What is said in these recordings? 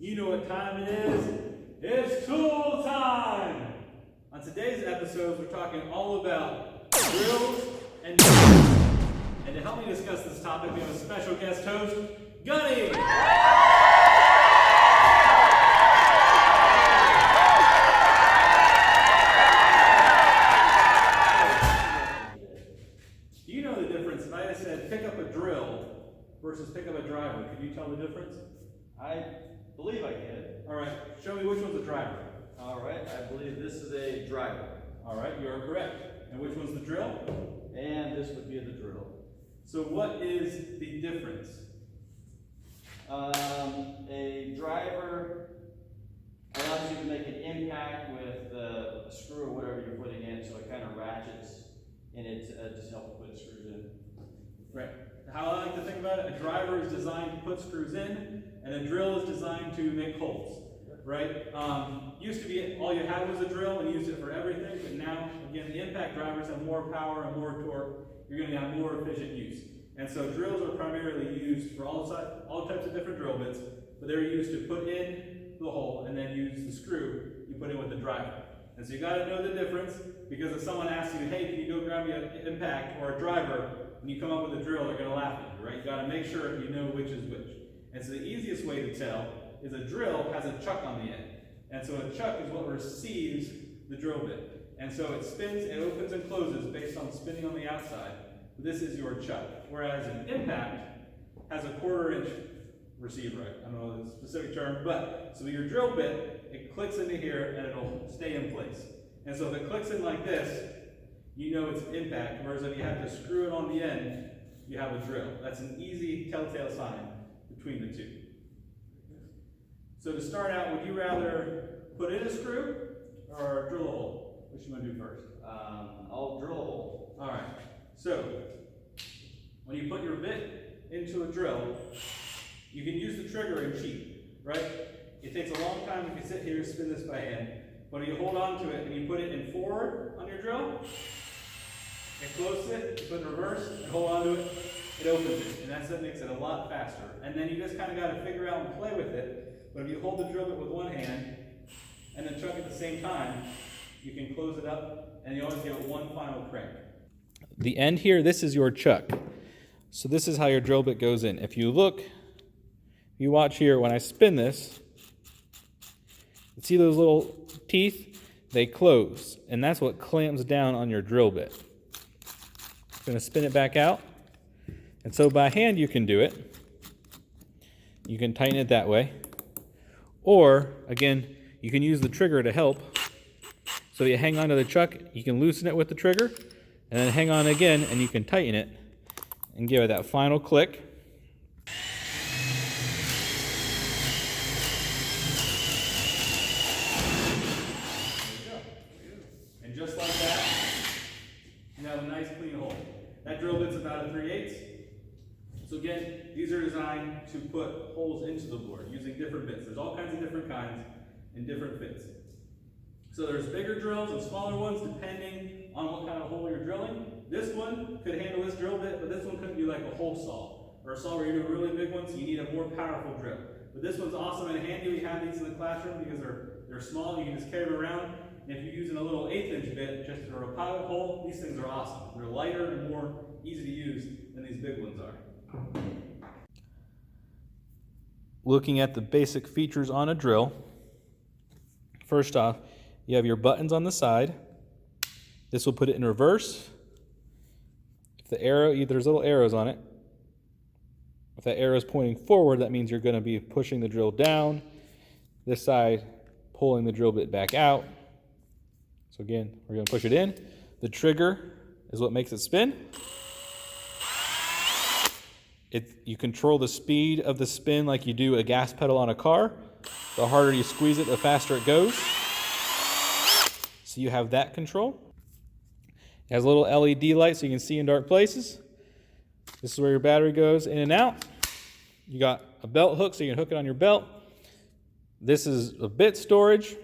You know what time it is? It's tool time! On today's episode, we're talking all about drills and tools. And to help me discuss this topic, we have a special guest host, Gunny! Do you know the difference? If I had said pick up a drill versus pick up a driver, could you tell the difference? I believe I can. All right, show me which one's a driver. All right, I believe this is a driver. All right, you are correct. And which one's the drill? And this would be the drill. So what is the difference? A driver allows you to make an impact with a screw or whatever you're putting in, so it kind of ratchets, and it just helps put screws in. Right. How I like to think about it, a driver is designed to put screws in, and a drill is designed to make holes, right? Used to be all you had was a drill and you used it for everything, but now, again, the impact drivers have more power and more torque. You're going to have more efficient use. And so drills are primarily used for all types of different drill bits, but they're used to put in the hole and then use the screw you put in with the driver. And so you got to know the difference, because if someone asks you, hey, can you go grab me an impact or a driver, when you come up with a drill, they're going to laugh at you, right? You got to make sure you know which is which. And so the easiest way to tell is a drill has a chuck on the end. And so a chuck is what receives the drill bit. And so it spins, it opens and closes based on spinning on the outside. This is your chuck. Whereas an impact has a 1/4 inch receiver. I don't know the specific term, but so your drill bit, it clicks into here and it'll stay in place. And so if it clicks in like this, you know it's impact, whereas if you have to screw it on the end, you have a drill. That's an easy telltale sign between the two. So to start out, would you rather put in a screw or drill a hole? Which you want to do first? I'll drill a hole. All right. So when you put your bit into a drill, you can use the trigger and cheat, right? It takes a long time if you sit here and spin this by hand. But if you hold on to it and you put it in forward on your drill, it closes it, you put it in reverse, and hold on to it, it opens it. And that makes it a lot faster. And then you just kind of got to figure out and play with it. But if you hold the drill bit with one hand and then chuck at the same time, you can close it up and you always give it one final crank. The end here, this is your chuck. So this is how your drill bit goes in. If you look, you watch here, when I spin this, you see those little teeth? They close, and that's what clamps down on your drill bit. I'm going to spin it back out. And so by hand you can do it. You can tighten it that way. Or, again, you can use the trigger to help. So you hang on to the chuck, you can loosen it with the trigger, and then hang on again, and you can tighten it and give it that final click. And just like that, you have a nice clean hole. That drill bit's about a 3/8. So again, these are designed to put holes into the board using different bits. There's all kinds of different kinds and different fits. So there's bigger drills and smaller ones depending on what kind of hole you're drilling. This one could handle this drill bit, but this one couldn't do like a hole saw or a saw where you're doing really big ones, so you need a more powerful drill. But this one's awesome and handy. We have these in the classroom because they're small. You can just carry them around. And if you're using a little 1/8 inch bit just for a pilot hole, these things are awesome. They're lighter and more easy to use than these big ones are. Looking at the basic features on a drill, first off, you have your buttons on the side. This will put it in reverse. If the arrow, there's little arrows on it. If that arrow is pointing forward, that means you're going to be pushing the drill down. This side, pulling the drill bit back out. So again, we're going to push it in. The trigger is what makes it spin. You control the speed of the spin like you do a gas pedal on a car. The harder you squeeze it, the faster it goes. So you have that control. It has a little LED light so you can see in dark places. This is where your battery goes in and out. You got a belt hook so you can hook it on your belt. This is a bit storage.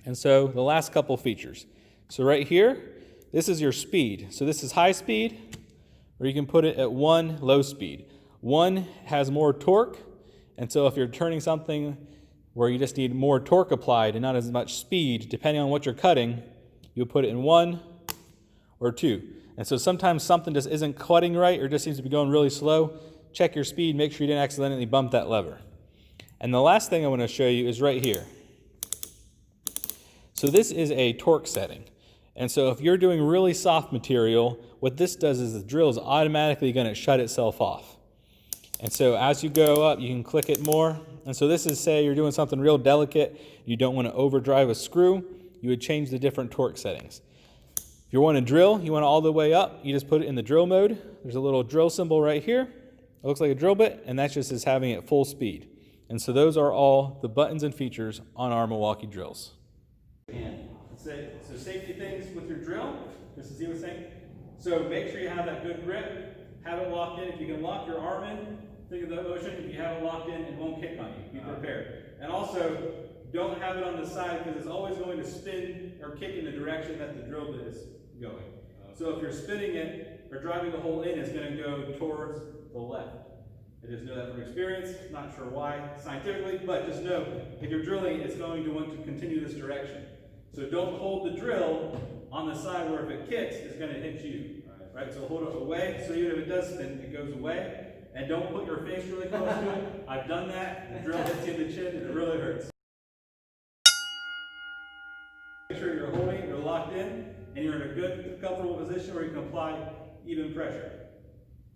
And so the last couple features. So right here, this is your speed. So this is high speed, or you can put it at 1 low speed. 1 has more torque, and so if you're turning something where you just need more torque applied and not as much speed, depending on what you're cutting, you'll put it in 1 or 2. And so sometimes something just isn't cutting right or just seems to be going really slow. Check your speed, make sure you didn't accidentally bump that lever. And the last thing I want to show you is right here. So this is a torque setting. And so if you're doing really soft material, what this does is the drill is automatically going to shut itself off. And so as you go up, you can click it more. And so this is, say you're doing something real delicate, you don't want to overdrive a screw, you would change the different torque settings. If you want to drill, you want it all the way up, you just put it in the drill mode. There's a little drill symbol right here. It looks like a drill bit, and that's just as having it full speed. And so those are all the buttons and features on our Milwaukee drills. So safety things with your drill, just as he was saying. So make sure you have that good grip, have it locked in. If you can lock your arm in, think of the ocean. If you have it locked in, it won't kick on you. Be prepared. And also, don't have it on the side because it's always going to spin or kick in the direction that the drill bit is going. So if you're spinning it or driving the hole in, it's going to go towards the left. I just know that from experience, not sure why scientifically, but just know if you're drilling, it's going to want to continue this direction. So don't hold the drill on the side where if it kicks, it's going to hit you. Right? So hold it away, so even if it does spin, it goes away. And don't put your face really close to it. I've done that. The drill hits you in the chin, and it really hurts. Make sure you're holding, you're locked in, and you're in a good, comfortable position where you can apply even pressure.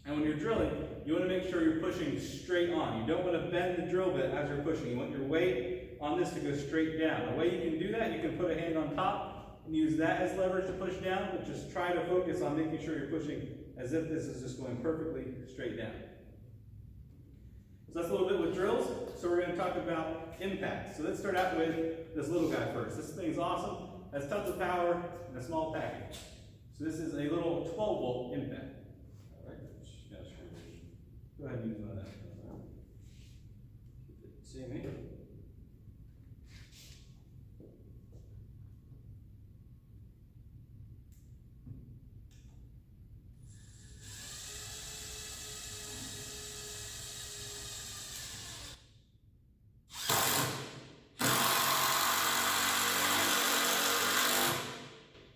And when you're drilling, you want to make sure you're pushing straight on. You don't want to bend the drill bit as you're pushing. You want your weight on this to go straight down. The way you can do that, you can put a hand on top and use that as leverage to push down, but just try to focus on making sure you're pushing as if this is just going perfectly straight down. So that's a little bit with drills. So we're going to talk about impact. So let's start out with this little guy first. This thing's awesome. Has tons of power in a small package. So this is a little 12-volt impact. Go ahead and use one of that. See me?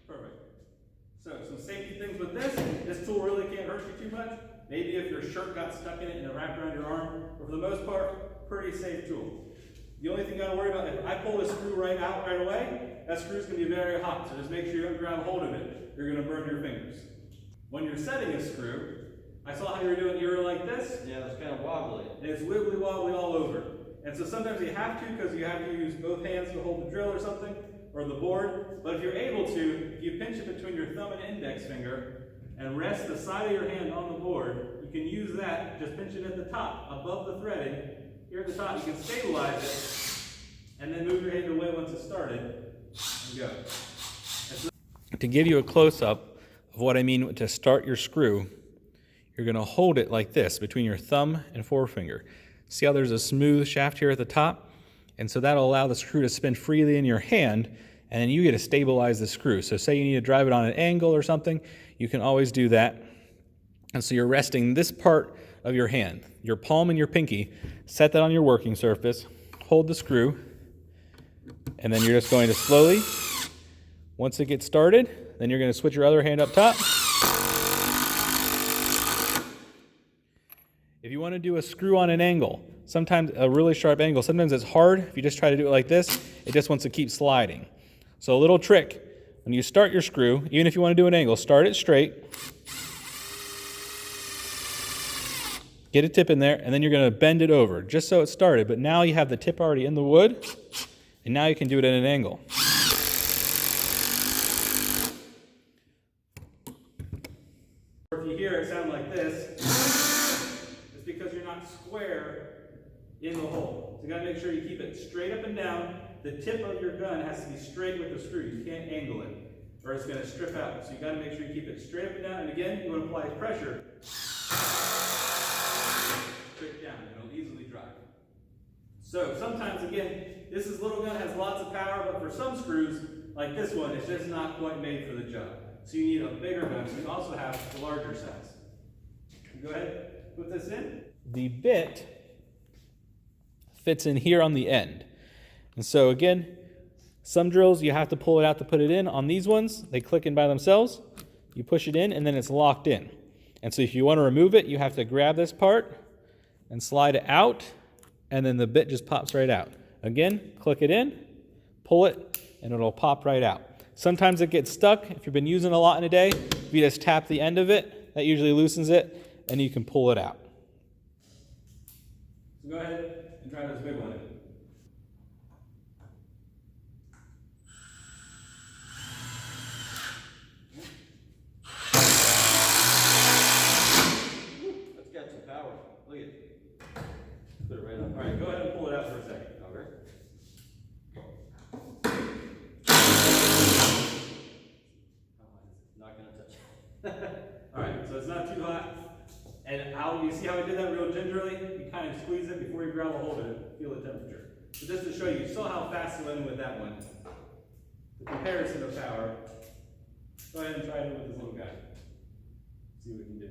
Perfect. So some safety things with this. This tool really can't hurt you too much. Maybe if your shirt got stuck in it and it wrapped around your arm, but for the most part, pretty safe tool. The only thing you gotta worry about, if I pull this screw right out right away, that screw's gonna be very hot, so just make sure you don't grab hold of it. You're gonna burn your fingers. When you're setting a screw, I saw how you were doing, you were like this. Yeah, it's kind of wobbly. And it's wibbly wobbly all over. And so sometimes you have to, because you have to use both hands to hold the drill or something, or the board. But if you're able to, if you pinch it between your thumb and index finger, and rest the side of your hand on the board, you can use that, just pinch it at the top, above the threading. Here at the top, you can stabilize it, and then move your hand away once it's started, and go. To give you a close-up of what I mean to start your screw, you're going to hold it like this, between your thumb and forefinger. See how there's a smooth shaft here at the top? And so that'll allow the screw to spin freely in your hand, and then you get to stabilize the screw. So say you need to drive it on an angle or something, you can always do that. And so you're resting this part of your hand, your palm and your pinky, set that on your working surface, hold the screw, and then you're just going to slowly, once it gets started, then you're going to switch your other hand up top. If you want to do a screw on an angle, sometimes a really sharp angle, sometimes it's hard. If you just try to do it like this, it just wants to keep sliding. So a little trick, when you start your screw, even if you want to do an angle, start it straight. Get a tip in there, and then you're going to bend it over, just so it started. But now you have the tip already in the wood, and now you can do it at an angle. If you hear it sound like this, it's because you're not square in the hole. So you got to make sure you keep it straight up and down. The tip of your gun has to be straight with the screw. You can't angle it, or it's going to strip out. So you got to make sure you keep it straight up and down. And again, you want to apply pressure straight down. It'll easily dry. So sometimes, again, this little gun has lots of power, but for some screws, like this one, it's just not quite made for the job. So you need a bigger gun, so you also have the larger size. Go ahead, put this in. The bit fits in here on the end. And so again, some drills you have to pull it out to put it in. On these ones, they click in by themselves. You push it in and then it's locked in. And so if you want to remove it, you have to grab this part and slide it out, and then the bit just pops right out. Again, click it in, pull it, and it'll pop right out. Sometimes it gets stuck. If you've been using it a lot in a day, if you just tap the end of it, that usually loosens it, and you can pull it out. So go ahead and try this big one. That's got some power. Look at it. Put it right on. All right, go ahead and pull it out for a second. Okay. Not gonna touch it. All right, so it's not too hot. And you see how I did that real gingerly? You kind of squeeze it before you grab a hold of it, feel the temperature. So just to show you, saw how fast it went with that one. The comparison of power. Go ahead and try it with this little guy. See what we can do.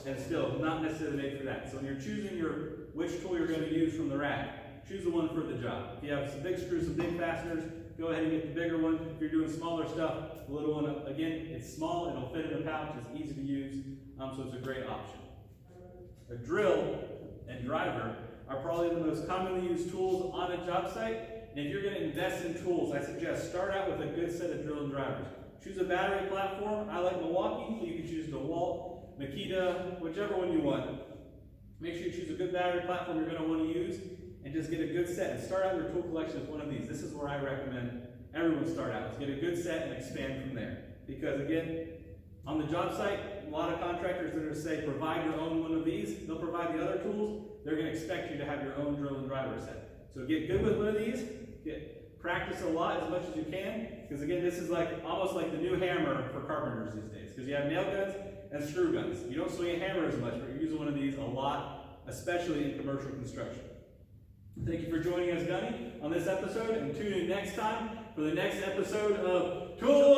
And still not necessarily made for that. So when you're choosing which tool you're going to use from the rack, choose the one for the job. If you have some big screws, some big fasteners, go ahead and get the bigger one. If you're doing smaller stuff, the little one, again, it's small, it'll fit in a pouch, it's easy to use, so it's a great option. A drill and driver are probably the most commonly used tools on a job site. And if you're going to invest in tools, I suggest start out with a good set of drill and drivers. Choose a battery platform. I like Milwaukee, so you can choose DeWalt, Makita, whichever one you want. Make sure you choose a good battery platform you're going to want to use, and just get a good set. And start out your tool collection with one of these. This is where I recommend everyone start out. Get a good set and expand from there. Because again, on the job site, a lot of contractors are going to say, provide your own one of these. They'll provide the other tools. They're going to expect you to have your own drill and driver set. So get good with one of these. Practice a lot as much as you can. Because again, this is almost like the new hammer for carpenters these days. Because you have nail guns and screw guns. You don't swing a hammer as much, but you're using one of these a lot, especially in commercial construction. Thank you for joining us, Gunny, on this episode, and tune in next time for the next episode of Tools